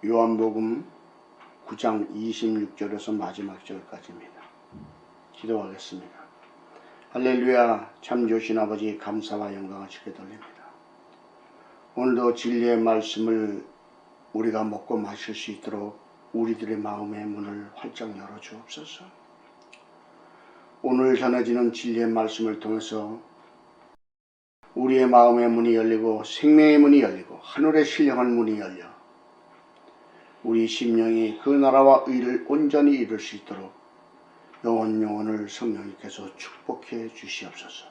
요한복음 9장 26절에서 마지막 절까지입니다. 기도하겠습니다. 할렐루야. 참 좋으신 아버지, 감사와 영광을 주께 돌립니다. 오늘도 진리의 말씀을 우리가 먹고 마실 수 있도록 우리들의 마음의 문을 활짝 열어주옵소서. 오늘 전해지는 진리의 말씀을 통해서 우리의 마음의 문이 열리고 생명의 문이 열리고 하늘의 신령한 문이 열려 우리 심령이 그 나라와 의를 온전히 이룰 수 있도록 영혼을 성령님께서 축복해 주시옵소서.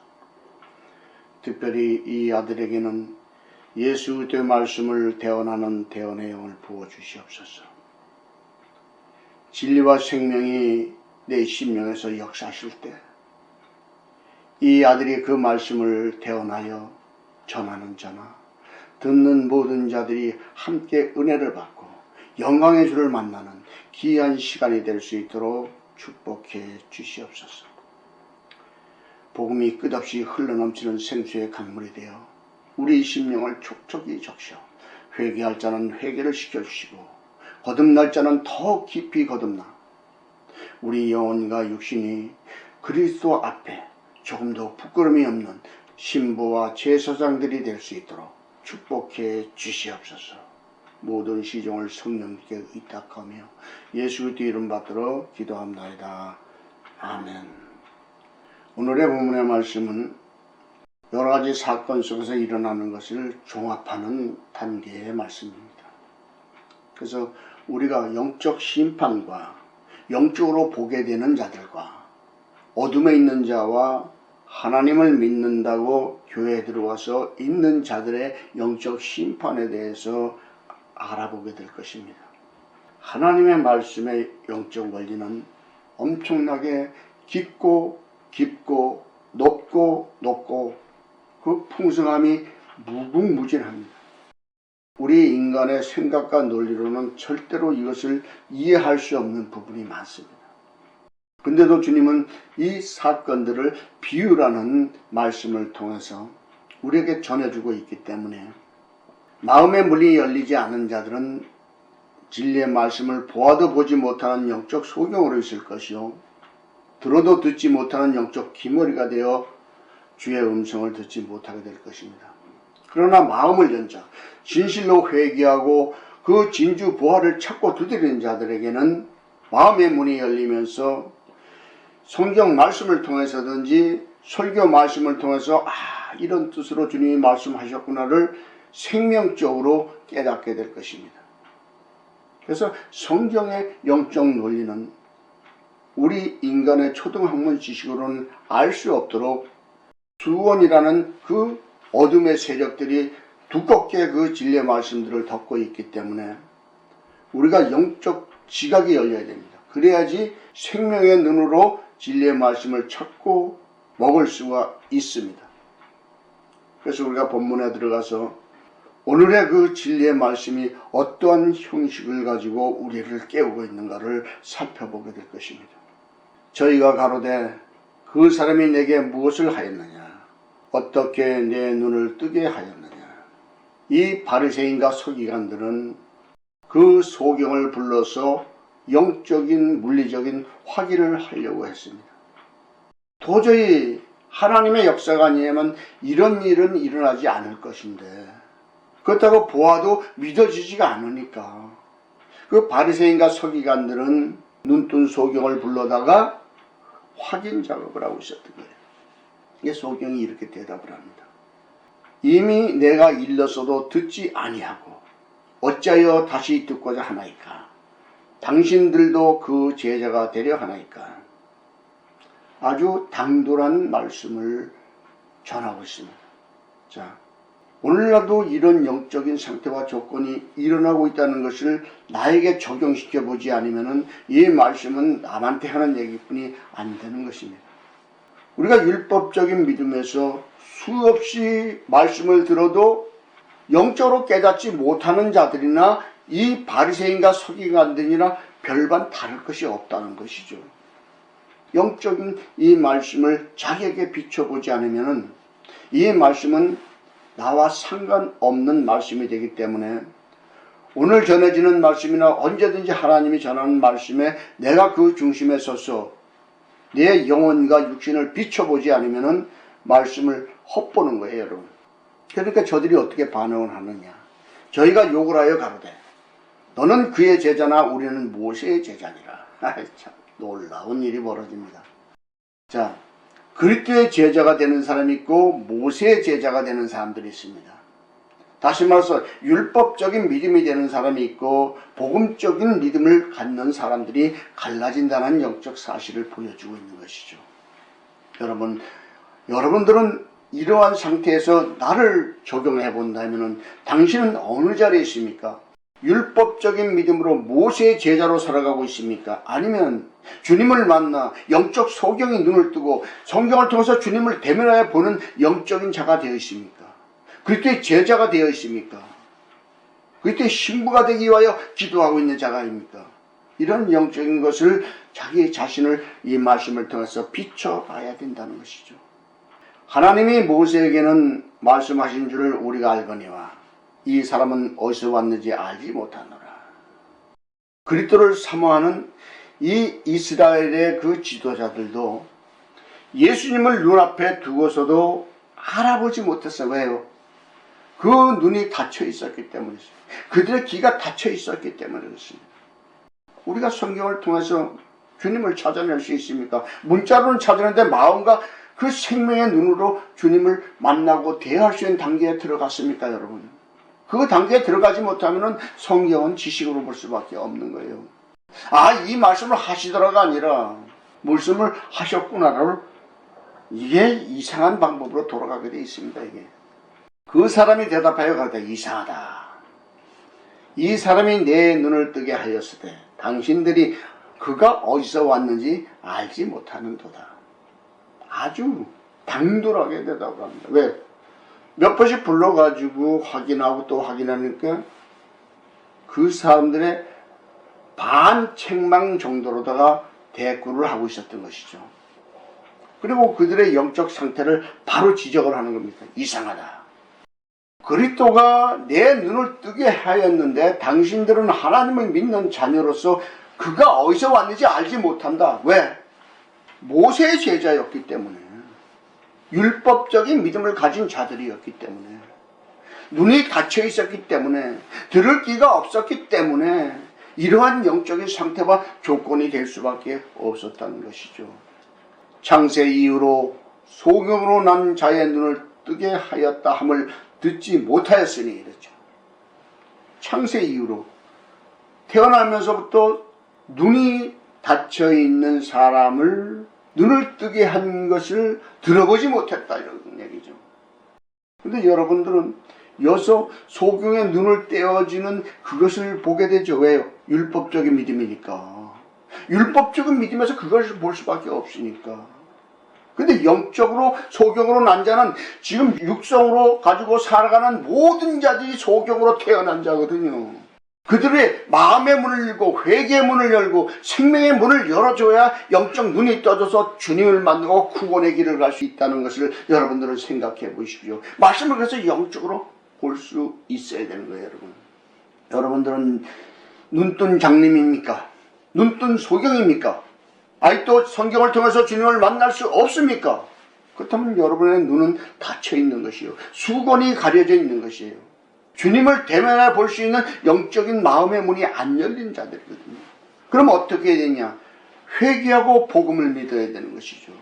특별히 이 아들에게는 예수 그리스도의 말씀을 대언하는 대언의 영을 부어 주시옵소서. 진리와 생명이 내 심령에서 역사하실 때 이 아들이 그 말씀을 대언하여 전하는 자나 듣는 모든 자들이 함께 은혜를 받고 영광의 주를 만나는 귀한 시간이 될 수 있도록 축복해 주시옵소서. 복음이 끝없이 흘러넘치는 생수의 강물이 되어 우리 심령을 촉촉이 적셔 회개할 자는 회개를 시켜주시고 거듭날 자는 더 깊이 거듭나 우리 영혼과 육신이 그리스도 앞에 조금도 부끄러움이 없는 신부와 제사장들이 될 수 있도록 축복해 주시옵소서. 모든 시종을 성령님께 의탁하며 예수 그리스도 이름 받들어 기도합나이다. 아멘. 오늘의 본문의 말씀은 여러 가지 사건 속에서 일어나는 것을 종합하는 단계의 말씀입니다. 그래서 우리가 영적 심판과 영적으로 보게 되는 자들과 어둠에 있는 자와 하나님을 믿는다고 교회에 들어와서 있는 자들의 영적 심판에 대해서 알아보게 될 것입니다. 하나님의 말씀의 영적 원리는 엄청나게 깊고 높고 그 풍성함이 무궁무진합니다. 우리 인간의 생각과 논리로는 절대로 이것을 이해할 수 없는 부분이 많습니다. 근데도 주님은 이 사건들을 비유라는 말씀을 통해서 우리에게 전해주고 있기 때문에 마음의 문이 열리지 않은 자들은 진리의 말씀을 보아도 보지 못하는 영적 소경으로 있을 것이요 들어도 듣지 못하는 영적 기머리가 되어 주의 음성을 듣지 못하게 될 것입니다. 그러나 마음을 연 자, 진실로 회개하고 그 진주 부활을 찾고 두드리는 자들에게는 마음의 문이 열리면서 성경 말씀을 통해서든지 설교 말씀을 통해서 이런 뜻으로 주님이 말씀하셨구나를 생명적으로 깨닫게 될 것입니다. 그래서 성경의 영적 논리는 우리 인간의 초등학문 지식으로는 알 수 없도록 수원이라는 그 어둠의 세력들이 두껍게 그 진리의 말씀들을 덮고 있기 때문에 우리가 영적 지각이 열려야 됩니다. 그래야지 생명의 눈으로 진리의 말씀을 찾고 먹을 수가 있습니다. 그래서 우리가 본문에 들어가서 오늘의 그 진리의 말씀이 어떠한 형식을 가지고 우리를 깨우고 있는가를 살펴보게 될 것입니다. 저희가 가로되 그 사람이 내게 무엇을 하였느냐? 어떻게 내 눈을 뜨게 하였느냐? 이 바리새인과 서기관들은 그 소경을 불러서 영적인 물리적인 확인을 하려고 했습니다. 도저히 하나님의 역사가 아니면 이런 일은 일어나지 않을 것인데 그렇다고 보아도 믿어지지가 않으니까 그 바리새인과 서기관들은 눈뜬 소경을 불러다가 확인 작업을 하고 있었던 거예요. 이게 소경이 이렇게 대답을 합니다. 이미 내가 일렀어도 듣지 아니하고 어찌하여 다시 듣고자 하나이까? 당신들도 그 제자가 되려 하나이까? 아주 당돌한 말씀을 전하고 있습니다. 자, 오늘날도 이런 영적인 상태와 조건이 일어나고 있다는 것을 나에게 적용시켜 보지 않으면 이 말씀은 남한테 하는 얘기뿐이 안 되는 것입니다. 우리가 율법적인 믿음에서 수없이 말씀을 들어도 영적으로 깨닫지 못하는 자들이나 이 바리새인과 서기관들이나 별반 다를 것이 없다는 것이죠. 영적인 이 말씀을 자기에게 비춰보지 않으면 이 말씀은 나와 상관없는 말씀이 되기 때문에 오늘 전해지는 말씀이나 언제든지 하나님이 전하는 말씀에 내가 그 중심에 서서 내 영혼과 육신을 비춰보지 않으면 말씀을 헛보는 거예요, 여러분. 그러니까 저들이 어떻게 반응을 하느냐. 저희가 욕을 하여 가로되 너는 그의 제자나 우리는 모세의 제자니라. 참 놀라운 일이 벌어집니다. 자, 그리스도의 제자가 되는 사람이 있고 모세의 제자가 되는 사람들이 있습니다. 다시 말해서 율법적인 믿음이 되는 사람이 있고 복음적인 믿음을 갖는 사람들이 갈라진다는 영적 사실을 보여주고 있는 것이죠. 여러분들은 이러한 상태에서 나를 적용해 본다면 당신은 어느 자리에 있습니까? 율법적인 믿음으로 모세의 제자로 살아가고 있습니까? 아니면 주님을 만나 영적 소경이 눈을 뜨고 성경을 통해서 주님을 대면하여 보는 영적인 자가 되어 있습니까? 그리스도의 제자가 되어 있습니까? 그리스도의 신부가 되기 위하여 기도하고 있는 자가 아닙니까? 이런 영적인 것을 자기 자신을 이 말씀을 통해서 비춰봐야 된다는 것이죠. 하나님이 모세에게는 말씀하신 줄을 우리가 알거니와 이 사람은 어디서 왔는지 알지 못하노라. 그리스도를 사모하는 이 이스라엘의 그 지도자들도 예수님을 눈앞에 두고서도 알아보지 못했어요. 왜요? 그 눈이 닫혀 있었기 때문이었어요. 그들의 귀가 닫혀 있었기 때문이었어요. 우리가 성경을 통해서 주님을 찾아낼 수 있습니까? 문자로는 찾아내는데 마음과 그 생명의 눈으로 주님을 만나고 대할 수 있는 단계에 들어갔습니까, 여러분? 그 단계에 들어가지 못하면 성경은 지식으로 볼 수밖에 없는 거예요. 아, 이 말씀을 하시더라가 아니라 말씀을 하셨구나를 이게 이상한 방법으로 돌아가게 되어 있습니다. 이게 그 사람이 대답하여 가되 이상하다. 이 사람이 내 눈을 뜨게 하였으되 당신들이 그가 어디서 왔는지 알지 못하는도다. 아주 당돌하게 대답을 합니다. 왜? 몇 번씩 불러가지고 확인하고 또 확인하니까 그 사람들의 반책망 정도로다가 대꾸를 하고 있었던 것이죠. 그리고 그들의 영적 상태를 바로 지적을 하는 겁니다. 이상하다. 그리스도가 내 눈을 뜨게 하였는데 당신들은 하나님을 믿는 자녀로서 그가 어디서 왔는지 알지 못한다. 왜? 모세의 제자였기 때문에, 율법적인 믿음을 가진 자들이었기 때문에, 눈이 닫혀 있었기 때문에, 들을 귀가 없었기 때문에 이러한 영적인 상태와 조건이 될 수밖에 없었다는 것이죠. 창세 이후로 소경으로 난 자의 눈을 뜨게 하였다 함을 듣지 못하였으니 이랬죠. 창세 이후로 태어나면서부터 눈이 닫혀 있는 사람을 눈을 뜨게 한 것을 들어보지 못했다 이런 얘기죠. 근데 여러분들은 여기서 소경의 눈을 떼어지는 그것을 보게 되죠. 왜요? 율법적인 믿음이니까. 율법적인 믿음에서 그것을 볼 수밖에 없으니까. 근데 영적으로 소경으로 난 자는 지금 육성으로 가지고 살아가는 모든 자들이 소경으로 태어난 자거든요. 그들의 마음의 문을 열고 회개의 문을 열고 생명의 문을 열어줘야 영적 눈이 떠져서 주님을 만나고 구원의 길을 갈 수 있다는 것을 여러분들은 생각해 보십시오. 말씀을 그래서 영적으로 볼 수 있어야 되는 거예요, 여러분. 여러분들은 눈뜬 장님입니까? 눈뜬 소경입니까? 아직도 성경을 통해서 주님을 만날 수 없습니까? 그렇다면 여러분의 눈은 닫혀 있는 것이요, 수건이 가려져 있는 것이에요. 주님을 대면해 볼 수 있는 영적인 마음의 문이 안 열린 자들이거든요. 그럼 어떻게 해야 되냐? 회개하고 복음을 믿어야 되는 것이죠.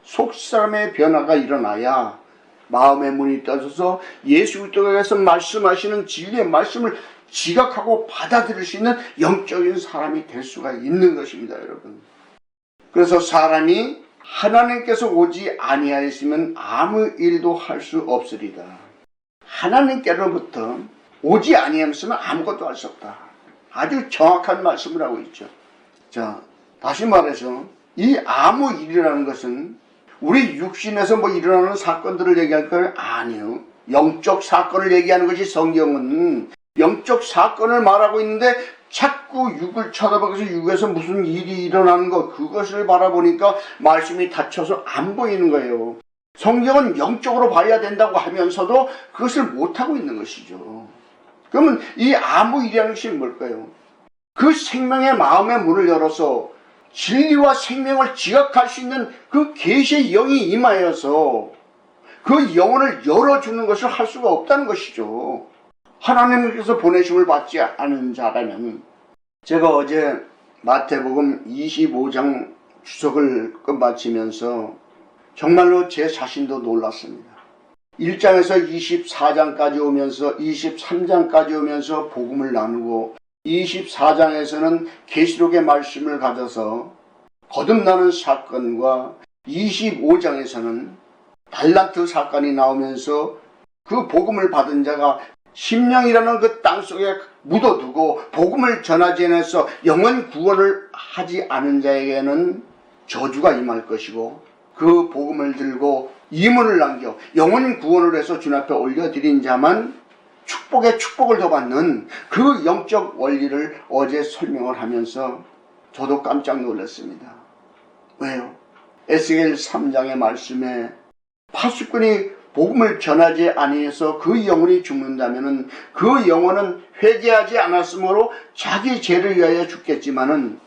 속사람의 변화가 일어나야 마음의 문이 떠져서 예수 그리스도께서 말씀하시는 진리의 말씀을 지각하고 받아들일 수 있는 영적인 사람이 될 수가 있는 것입니다, 여러분. 그래서 사람이 하나님께서 오지 아니하였으면 아무 일도 할 수 없으리다. 하나님께로부터 오지 아니하였으면 아무것도 할 수 없다. 아주 정확한 말씀을 하고 있죠. 자, 다시 말해서 이 아무 일이라는 것은 우리 육신에서 뭐 일어나는 사건들을 얘기할 걸 아니요. 영적 사건을 얘기하는 것이 성경은 영적 사건을 말하고 있는데 자꾸 육을 쳐다보면서 육에서 무슨 일이 일어나는 것, 그것을 바라보니까 말씀이 닫혀서 안 보이는 거예요. 성경은 영적으로 봐야 된다고 하면서도 그것을 못하고 있는 것이죠. 그러면 이 아무이라는 것이 뭘까요? 그 생명의 마음의 문을 열어서 진리와 생명을 지각할 수 있는 그 계시의 영이 임하여서 그 영혼을 열어주는 것을 할 수가 없다는 것이죠. 하나님께서 보내심을 받지 않은 자라면, 제가 어제 마태복음 25장 주석을 끝마치면서 정말로 제 자신도 놀랐습니다. 1장에서 24장까지 오면서 23장까지 오면서 복음을 나누고 24장에서는 계시록의 말씀을 가져서 거듭나는 사건과 25장에서는 달란트 사건이 나오면서 그 복음을 받은 자가 심령이라는 그 땅속에 묻어두고 복음을 전하지 않아서 영원 구원을 하지 않은 자에게는 저주가 임할 것이고, 그 복음을 들고 이문을 남겨 영원 구원을 해서 주님 앞에 올려드린 자만 축복에 축복을 더 받는 그 영적 원리를 어제 설명을 하면서 저도 깜짝 놀랐습니다. 왜요? 에스겔 3장의 말씀에 파수꾼이 복음을 전하지 아니해서 그 영혼이 죽는다면은 그 영혼은 회개하지 않았으므로 자기 죄를 위하여 죽겠지만은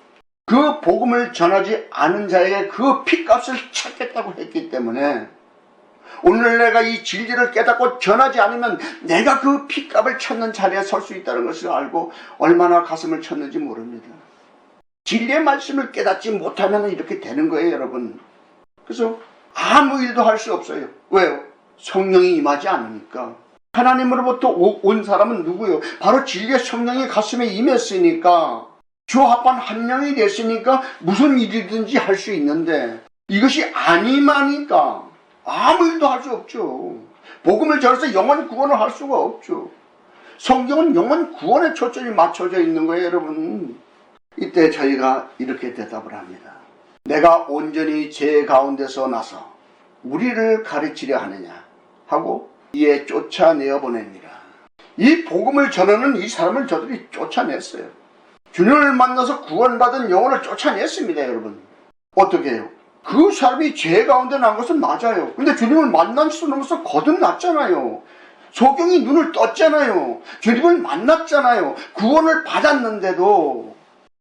그 복음을 전하지 않은 자에게 그 핏값을 찾겠다고 했기 때문에 오늘 내가 이 진리를 깨닫고 전하지 않으면 내가 그 핏값을 찾는 자리에 설 수 있다는 것을 알고 얼마나 가슴을 쳤는지 모릅니다. 진리의 말씀을 깨닫지 못하면 이렇게 되는 거예요, 여러분. 그래서 아무 일도 할 수 없어요. 왜요? 성령이 임하지 않으니까. 하나님으로부터 온 사람은 누구요? 바로 진리의 성령이 가슴에 임했으니까, 주 합한 한 명이 됐으니까 무슨 일이든지 할 수 있는데, 이것이 아니마니까 아무 일도 할 수 없죠. 복음을 전해서 영원 구원을 할 수가 없죠. 성경은 영원 구원에 초점이 맞춰져 있는 거예요, 여러분. 이때 저희가 이렇게 대답을 합니다. 내가 온전히 죄 가운데서 나서 우리를 가르치려 하느냐 하고 이에 쫓아내어 보냅니다. 이 복음을 전하는 이 사람을 저들이 쫓아냈어요. 주님을 만나서 구원받은 영혼을 쫓아냈습니다, 여러분. 어떻게 해요? 그 사람이 죄 가운데 난 것은 맞아요. 근데 주님을 만난 수로서 거듭났잖아요. 소경이 눈을 떴잖아요. 주님을 만났잖아요. 구원을 받았는데도,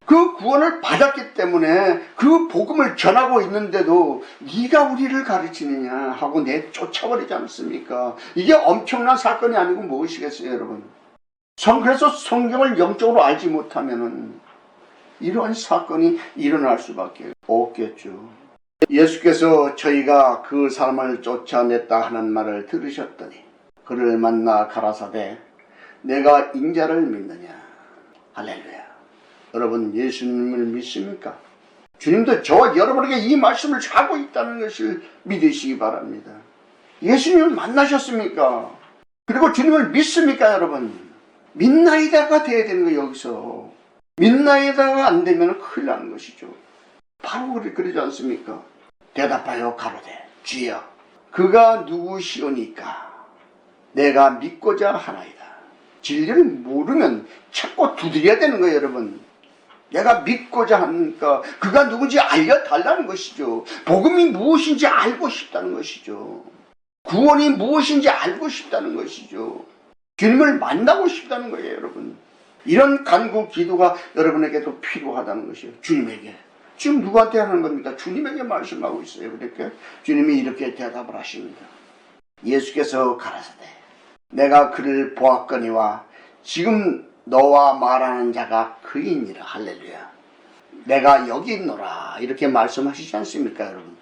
그 구원을 받았기 때문에 그 복음을 전하고 있는데도 네가 우리를 가르치느냐 하고 내쫓아버리지 않습니까? 이게 엄청난 사건이 아니고 무엇이겠어요, 여러분? 그래서 성경을 영적으로 알지 못하면은 이러한 사건이 일어날 수밖에 없겠죠. 예수께서 저희가 그 사람을 쫓아냈다 하는 말을 들으셨더니 그를 만나 가라사대 내가 인자를 믿느냐. 할렐루야. 여러분, 예수님을 믿습니까? 주님도 저와 여러분에게 이 말씀을 하고 있다는 것을 믿으시기 바랍니다. 예수님을 만나셨습니까? 그리고 주님을 믿습니까, 여러분? 믿나이다가 돼야 되는 거예요, 여기서. 믿나이다가 안 되면 큰일 나는 것이죠. 바로 그러지 않습니까? 대답하여 가로되 주여 그가 누구시오니까 내가 믿고자 하나이다. 진리를 모르면 자꾸 두드려야 되는 거예요, 여러분. 내가 믿고자 하니까 그가 누군지 알려달라는 것이죠. 복음이 무엇인지 알고 싶다는 것이죠. 구원이 무엇인지 알고 싶다는 것이죠. 주님을 만나고 싶다는 거예요, 여러분. 이런 간구 기도가 여러분에게도 필요하다는 것이에요. 주님에게. 지금 누구한테 하는 겁니까? 주님에게 말씀하고 있어요. 그렇게 주님이 이렇게 대답을 하십니다. 예수께서 가라사대 내가 그를 보았거니와 지금 너와 말하는 자가 그이니라. 할렐루야. 내가 여기 있노라. 이렇게 말씀하시지 않습니까, 여러분?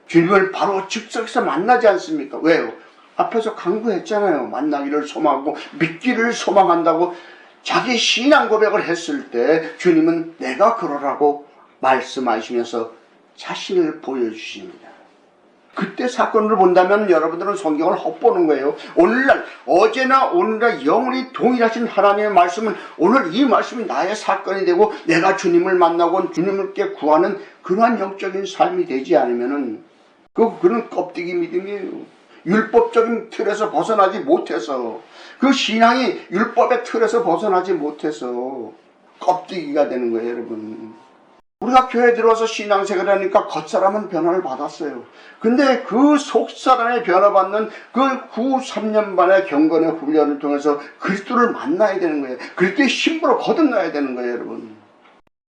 주님을 바로 즉석에서 만나지 않습니까? 왜요? 앞에서 강구했잖아요. 만나기를 소망하고 믿기를 소망한다고 자기 신앙 고백을 했을 때 주님은 내가 그러라고 말씀하시면서 자신을 보여주십니다. 그때 사건을 본다면 여러분들은 성경을 헛보는 거예요. 오늘날 어제나 오늘날 영원히 동일하신 하나님의 말씀은 오늘 이 말씀이 나의 사건이 되고 내가 주님을 만나고 주님께 구하는 그러한 영적인 삶이 되지 않으면은 그는 껍데기 믿음이에요. 율법적인 틀에서 벗어나지 못해서, 그 신앙이 율법의 틀에서 벗어나지 못해서 껍데기가 되는 거예요, 여러분. 우리가 교회에 들어와서 신앙생활을 하니까 겉사람은 변화를 받았어요. 근데 그 속사람의 변화받는 그 후 3년 반의 경건의 훈련을 통해서 그리스도를 만나야 되는 거예요. 그리스도의 힘으로 거듭나야 되는 거예요, 여러분.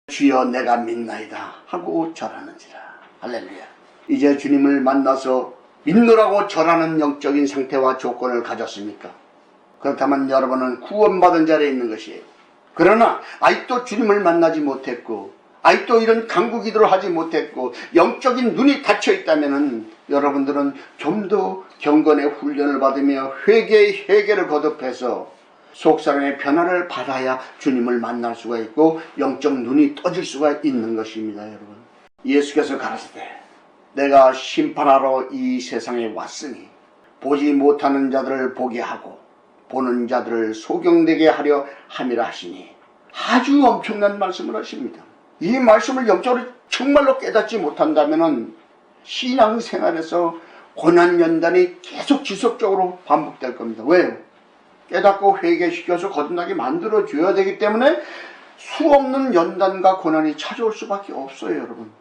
주여 내가 믿나이다 하고 절하는지라. 할렐루야. 이제 주님을 만나서 믿노라고 절하는 영적인 상태와 조건을 가졌습니까? 그렇다면 여러분은 구원받은 자리에 있는 것이에요. 그러나 아직도 주님을 만나지 못했고 아직도 이런 간구기도를 하지 못했고 영적인 눈이 닫혀 있다면 여러분들은 좀 더 경건의 훈련을 받으며 회개의 회개를 거듭해서 속사람의 변화를 받아야 주님을 만날 수가 있고 영적 눈이 떠질 수가 있는 것입니다. 여러분, 예수께서 가라사대 내가 심판하러 이 세상에 왔으니 보지 못하는 자들을 보게 하고 보는 자들을 소경되게 하려 함이라 하시니 아주 엄청난 말씀을 하십니다. 이 말씀을 영적으로 정말로 깨닫지 못한다면 신앙생활에서 고난연단이 계속 지속적으로 반복될 겁니다. 왜요? 깨닫고 회개시켜서 거듭나게 만들어줘야 되기 때문에 수없는 연단과 고난이 찾아올 수밖에 없어요. 여러분,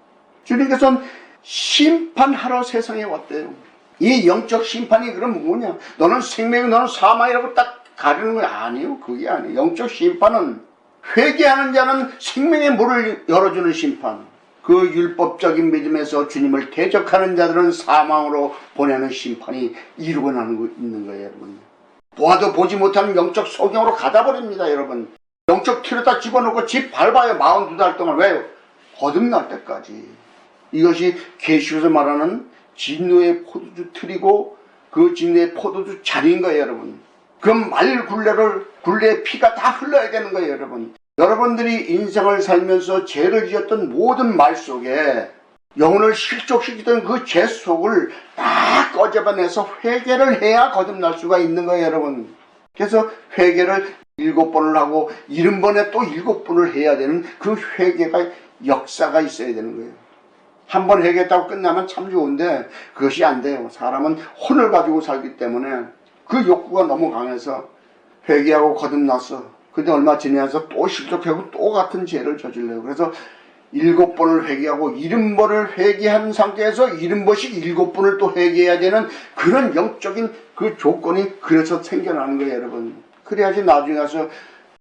주님께서는 심판하러 세상에 왔대요. 이 영적 심판이 그럼 뭐냐? 너는 생명이고 너는 사망이라고 딱 가르는 거 아니에요. 그게 아니에요. 영적 심판은 회개하는 자는 생명의 문을 열어주는 심판, 그 율법적인 믿음에서 주님을 대적하는 자들은 사망으로 보내는 심판이 이루고 있는 거예요. 여러분, 보아도 보지 못하는 영적 소경으로 가다버립니다. 여러분, 영적 틀에다 집어넣고 집 밟아요. 42달 동안. 왜요? 거듭날 때까지. 이것이 계시록에서 말하는 진노의 포도주 틀이고 그 진노의 포도주 잔인 거예요. 여러분, 그 말 굴레의 피가 다 흘러야 되는 거예요. 여러분, 여러분들이 인생을 살면서 죄를 지었던 모든 말 속에 영혼을 실족시키던 그 죄 속을 다 꺼져내서 회개를 해야 거듭날 수가 있는 거예요. 여러분, 그래서 회개를 7번을 하고 70번에 또 7번을 해야 되는 그 회개가 역사가 있어야 되는 거예요. 한 번 회개했다고 끝나면 참 좋은데 그것이 안 돼요. 사람은 혼을 가지고 살기 때문에 그 욕구가 너무 강해서 회개하고 거듭났어. 근데 얼마 지나서 또 실족하고 또 같은 죄를 저질러요. 그래서 7번을 회개하고 70번을 회개한 상태에서 70번씩 7번을 또 회개해야 되는 그런 영적인 그 조건이 그래서 생겨나는 거예요. 여러분, 그래야지 나중에 가서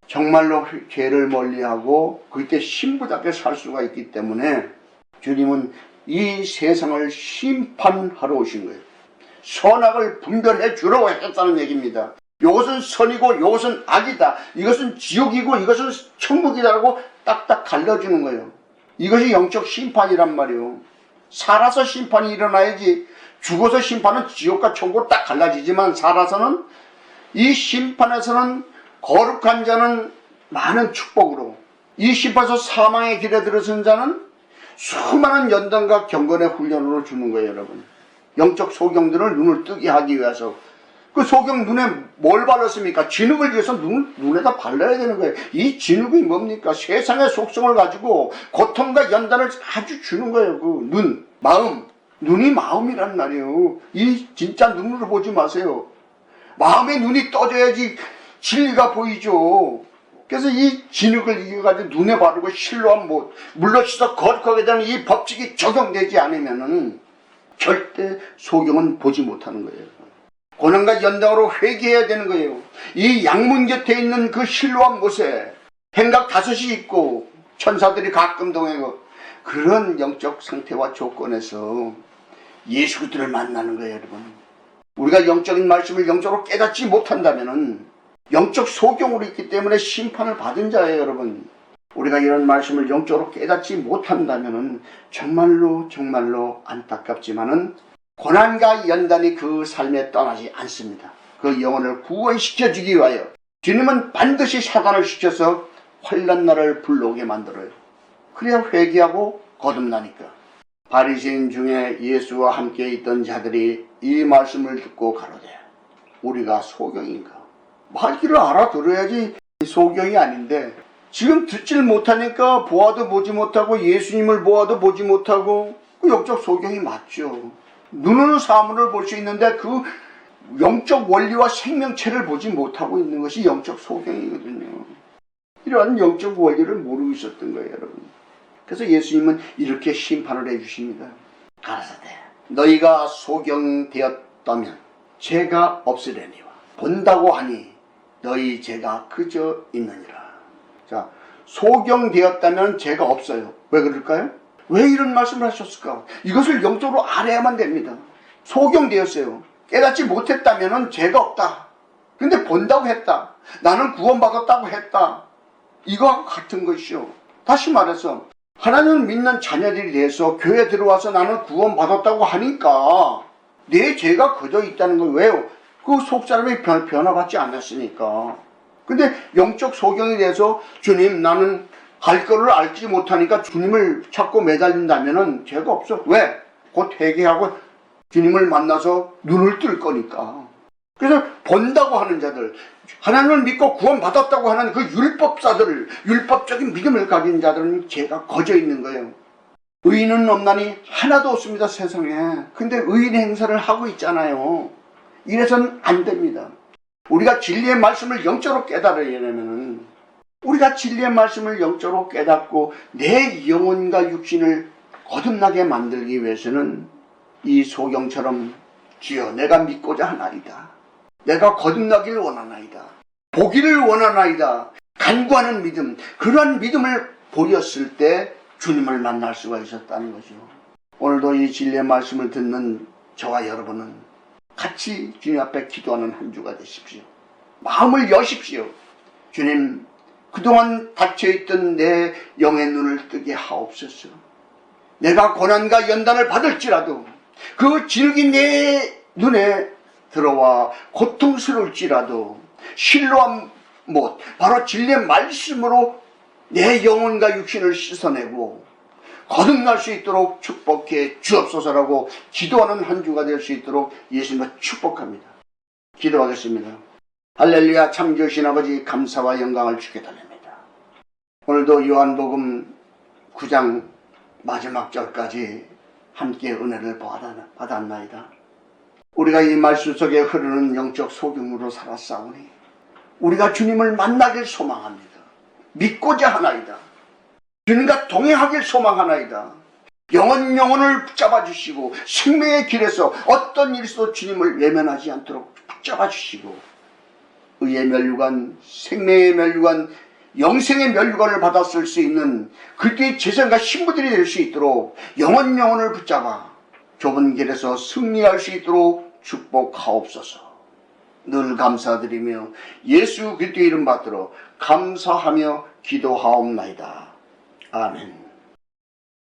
정말로 죄를 멀리하고 그때 신부답게 살 수가 있기 때문에 주님은 이 세상을 심판하러 오신 거예요. 선악을 분별해 주러 했다는 얘기입니다. 이것은 선이고 이것은 악이다, 이것은 지옥이고 이것은 천국이다라고 딱딱 갈라주는 거예요. 이것이 영적 심판이란 말이에요. 살아서 심판이 일어나야지, 죽어서 심판은 지옥과 천국으로 딱 갈라지지만 살아서는 이 심판에서는 거룩한 자는 많은 축복으로, 이 심판에서 사망의 길에 들어선 자는 수많은 연단과 경건의 훈련으로 주는 거예요. 여러분, 영적 소경들을 눈을 뜨게 하기 위해서 그 소경 눈에 뭘 발랐습니까? 진흙을 위해서 눈에다 발라야 되는 거예요. 이 진흙이 뭡니까? 세상의 속성을 가지고 고통과 연단을 아주 주는 거예요. 그 눈, 마음, 눈이 마음이란 말이에요. 이 진짜 눈으로 보지 마세요. 마음의 눈이 떠져야지 진리가 보이죠. 그래서 이 진흙을 이겨가지고 눈에 바르고 실로 한번 물러씻어 거룩하게 되는 이 법칙이 적용되지 않으면은 절대 소경은 보지 못하는 거예요. 고난과 연단으로 회개해야 되는 거예요. 이 양문 곁에 있는 그 실로암 못에 행각 5이 있고 천사들이 가끔 동행하고 그런 영적 상태와 조건에서 예수 그리스도를 만나는 거예요. 여러분, 우리가 영적인 말씀을 영적으로 깨닫지 못한다면 영적 소경으로 있기 때문에 심판을 받은 자예요. 여러분, 우리가 이런 말씀을 영적으로 깨닫지 못한다면 정말로 안타깝지만은 고난과 연단이 그 삶에 떠나지 않습니다. 그 영혼을 구원시켜주기 위하여 주님은 반드시 사단을 시켜서 환난날을 불러오게 만들어요. 그래야 회개하고 거듭나니까. 바리새인 중에 예수와 함께 있던 자들이 이 말씀을 듣고 가로되 우리가 소경인가? 말귀를 알아들어야지 소경이 아닌데 지금 듣질 못하니까 보아도 보지 못하고 예수님을 보아도 보지 못하고 그 영적 소경이 맞죠. 눈으로 사물을 볼 수 있는데 그 영적 원리와 생명체를 보지 못하고 있는 것이 영적 소경이거든요. 이러한 영적 원리를 모르고 있었던 거예요. 여러분, 그래서 예수님은 이렇게 심판을 해주십니다. 가라사대 너희가 소경되었다면 죄가 없으려니와 본다고 하니 너희 죄가 그저 있느니라. 자, 소경되었다면 죄가 없어요. 왜 그럴까요? 왜 이런 말씀을 하셨을까? 이것을 영적으로 알아야만 됩니다. 소경되었어요. 깨닫지 못했다면 죄가 없다. 근데 본다고 했다. 나는 구원받았다고 했다. 이거와 같은 것이요. 다시 말해서 하나님을 믿는 자녀들이 돼서 교회에 들어와서 나는 구원받았다고 하니까 내 죄가 그저 있다는 걸 왜요? 그 속사람이 변화받지 않았으니까. 근데 영적 소경이 돼서 주님 나는 갈 거를 알지 못하니까 주님을 찾고 매달린다면 죄가 없어. 왜? 곧 회개하고 주님을 만나서 눈을 뜰 거니까. 그래서 본다고 하는 자들, 하나님을 믿고 구원받았다고 하는 그 율법사들, 율법적인 믿음을 가진 자들은 죄가 거저 있는 거예요. 의인은 없나니 하나도 없습니다, 세상에. 근데 의인 행사를 하고 있잖아요. 이래서는 안 됩니다. 우리가 진리의 말씀을 영적으로 깨달으려면 우리가 진리의 말씀을 영적으로 깨닫고 내 영혼과 육신을 거듭나게 만들기 위해서는 이 소경처럼 주여 내가 믿고자 하나이다. 내가 거듭나기를 원하나이다. 보기를 원하나이다. 간구하는 믿음, 그러한 믿음을 보였을 때 주님을 만날 수가 있었다는 거죠. 오늘도 이 진리의 말씀을 듣는 저와 여러분은 같이 주님 앞에 기도하는 한 주가 되십시오. 마음을 여십시오. 주님, 그동안 닫혀있던 내 영의 눈을 뜨게 하옵소서. 내가 고난과 연단을 받을지라도 그 진흙이 내 눈에 들어와 고통스러울지라도 신뢰한 못, 바로 진리의 말씀으로 내 영혼과 육신을 씻어내고 거듭날 수 있도록 축복해 주옵소서라고 기도하는 한 주가 될 수 있도록 예수님을 축복합니다. 기도하겠습니다. 할렐루야. 창조신 아버지 감사와 영광을 주께 드립니다. 오늘도 요한복음 9장 마지막 절까지 함께 은혜를 받았나이다. 우리가 이 말씀 속에 흐르는 영적 소경으로 살았사오니 우리가 주님을 만나길 소망합니다. 믿고자 하나이다. 주님과 동행하길 소망하나이다. 영혼을 붙잡아 주시고 생명의 길에서 어떤 일에서도 주님을 외면하지 않도록 붙잡아 주시고 의의 면류관, 생명의 면류관, 영생의 면류관을 받았을 수 있는 그때의 재성과 신부들이 될 수 있도록 영혼을 붙잡아 좁은 길에서 승리할 수 있도록 축복하옵소서. 늘 감사드리며 예수 그리스도의 이름 받들어 감사하며 기도하옵나이다. 아멘.